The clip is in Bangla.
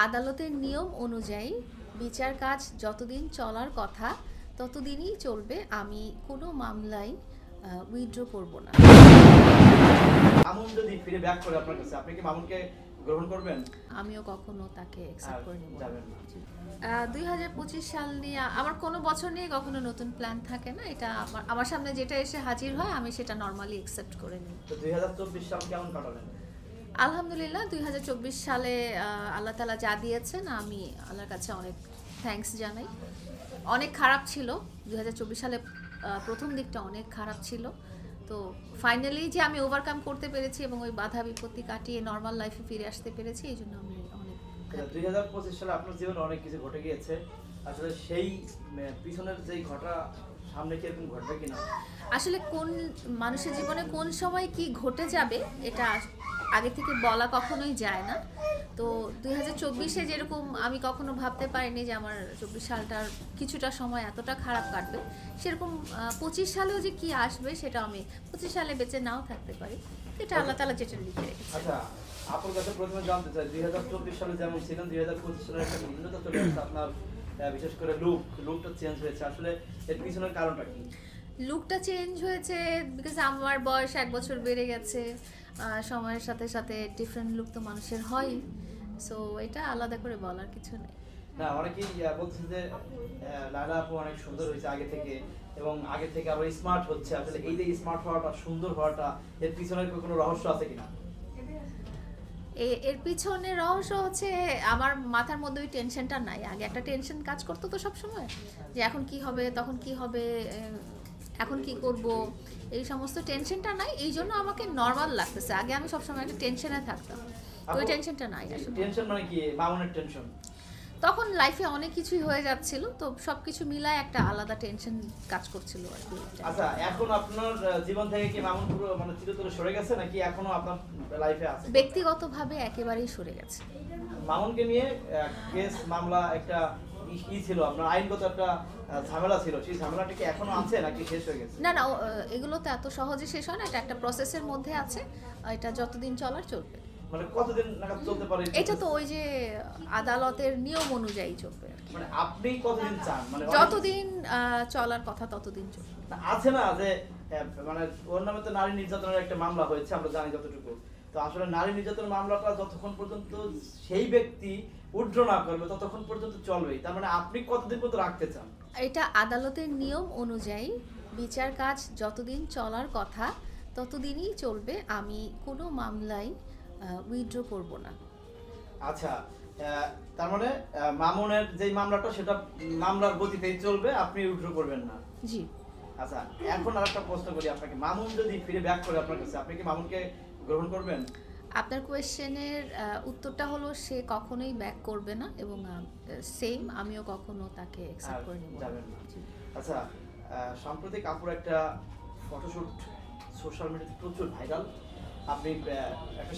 আদালতের নিয়ম অনুযায়ী বিচার কাজ যতদিন চলার কথা ততদিনই চলবে। আমি কোনো মামলায় উইথড্র করব না। মামুন যদি ফিরে ব্যাক করে আপনার কাছে, আপনি কি মামুনকে গ্রহণ করবেন? আমিও কখনো তাকে অ্যাকসেপ্ট করে নেব না। যাবেন না। 2025 সাল নিয়ে আমার কোনো বছর নিয়ে কখনো নতুন প্ল্যান থাকে না। এটা আমার সামনে যেটা এসে হাজির হয় আমি সেটা নর্মালি অ্যাকসেপ্ট করে নিই। তো 2024 সাল কেমন কাটালেন? আলহামদুলিল্লাহ 2024 সালে আল্লাহ তাআলা যা দিয়েছেন আমি আল্লাহর কাছে অনেক থ্যাঙ্কস জানাই। অনেক খারাপ ছিল 2024 সালে, প্রথম দিকটা অনেক খারাপ ছিল। তো ফাইনালি যে আমি ওভারকাম করতে পেরেছি এবং ওই বাধা বিপত্তি কাটিয়ে নর্মাল লাইফে ফিরে আসতে পেরেছি, এই জন্য আমি অনেক। 2025 সালে আপনার জীবনে অনেক কিছু ঘটে গিয়েছে, আসলে সেই পিছনের যেই ঘটনা সামনে কি এরকম ঘটবে কিনা? আসলে কোন মানুষের জীবনে কোন সময় কি ঘটে যাবে এটা আগে থেকে বলা কখনোই যায় না। তো 2024-এ যেরকম আমি কখনো ভাবতে পারিনি যে আমার 24 সালটার কিছুটা সময় এতটা খারাপ কাটবে, সেরকম 25 সালেও যে কি আসবে সেটা আমি 25 সালে বেঁচে নাও থাকতে পারি। এটা আল্লাহ তাআলা যেটা লিখে রেখেছে। আচ্ছা, আপনার কাছে প্রথমে জানতে চাই 2024 সালে যেমন ছিলেন 2025 সালে একটা ভিন্নতা চলে আসছে আপনার, বিশেষ করে লুকটা চেঞ্জ হয়েছে, আসলে এর পিছনের কারণটা কি? লুকটা চেঞ্জ হয়েছে বিকজ আমার বয়স 1 বছর বেড়ে গেছে। সময়ের সাথে সাথে ডিফারেন্ট লুক তো মানুষের হয়। সো এটা আলাদা করে বলার কিছু নেই। না, অনেকেই বলছে যে লায়লা আপু অনেক সুন্দর হয়েছে আগে থেকে, এবং আগে থেকে আবার স্মার্ট হচ্ছে। আসলে এই যে স্মার্ট হওয়াটা, সুন্দর হওয়াটা, এর পিছনে কোনো রহস্য আছে কিনা? এর পিছনে রহস্য হচ্ছে আমার মাথার মধ্যে ওই টেনশনটা নাই। আগে একটা টেনশন কাজ করতো তো সব সময়, যে এখন কি হবে, তখন কি হবে, এখন কি করব, এই সমস্ত টেনশনটা নাই। এই জন্য আমাকে নর্মাল লাগতেছে। আগে আমি সবসময় একটা টেনশনে থাকতাম, তো ওই টেনশনটা নাই আসলে। টেনশন মানে কি? মামুনের টেনশন? তখন লাইফে অনেক কিছুই হয়ে যাচ্ছিল, তো সবকিছু মিলায় একটা আলাদা টেনশন কাজ করছিল আর কি। আচ্ছা, এখন আপনার জীবন থেকে কি মামুন পুরো মানে চিরতরে সরে গেছে, নাকি এখনো আপনার লাইফে আছে? ব্যক্তিগতভাবে একেবারেই সরে গেছে। মামুনকে নিয়ে কেস মামলা একটা কি ছিল, আপনার আইনগত একটা ঝামেলা ছিল, সেই ঝামেলাটা কি এখনো আছে নাকি শেষ হয়ে গেছে? না না, এগুলো তো এত সহজে শেষ হয় না। এটা একটা প্রসেসের মধ্যে আছে। এটা যতদিন চলার চলবে। মানে কতদিন নাগাদ চলতে পারে এটা তো ওই যে আদালতের নিয়ম অনুযায়ী চলবে আর কি। মানে আপনি কতদিন চান? মানে যতদিন চলার কথা ততদিন চলবে। আছে না যে মানে ওর নামে তো নারী নির্যাতনের একটা মামলা হয়েছে, আমরা জানি যতটুকু। তো আসলে নারী নির্যাতন মামলাটা যতক্ষণ পর্যন্ত সেই ব্যক্তি উইথড্র না করবে ততক্ষণ পর্যন্ত চলবেই। তার মানে আপনি কতদিন পর্যন্ত রাখতে চান? এটা আদালতের নিয়ম অনুযায়ী বিচার কাজ যতদিন চলার কথা ততদিনই চলবে। আমি কোনো মামলায় উইথড্র করব না। আচ্ছা, তার মানে মামুনের যেই মামলাটা সেটা মামলার গতিতেই চলবে, আপনি উইথড্র করবেন না? জি। আচ্ছা, এখন আরেকটা প্রশ্ন করি আপনাকে, মামুন যদি ফিরে ব্যাক করে আপনার কাছে, আপনি কি মামুনকে গ্রহণ করবেন? আপনার কোয়েশ্চেনের উত্তরটা হলো সে কখনোই ব্যাক করবে না, এবং সেম আমিও কখনো তাকে অ্যাকসেপ্ট করে নেব না। যাবেন না। আচ্ছা, সাম্প্রতিক আপুর একটা ফটোশুট সোশ্যাল মিডিয়াতে প্রচুর ভাইরাল। আপনি একটা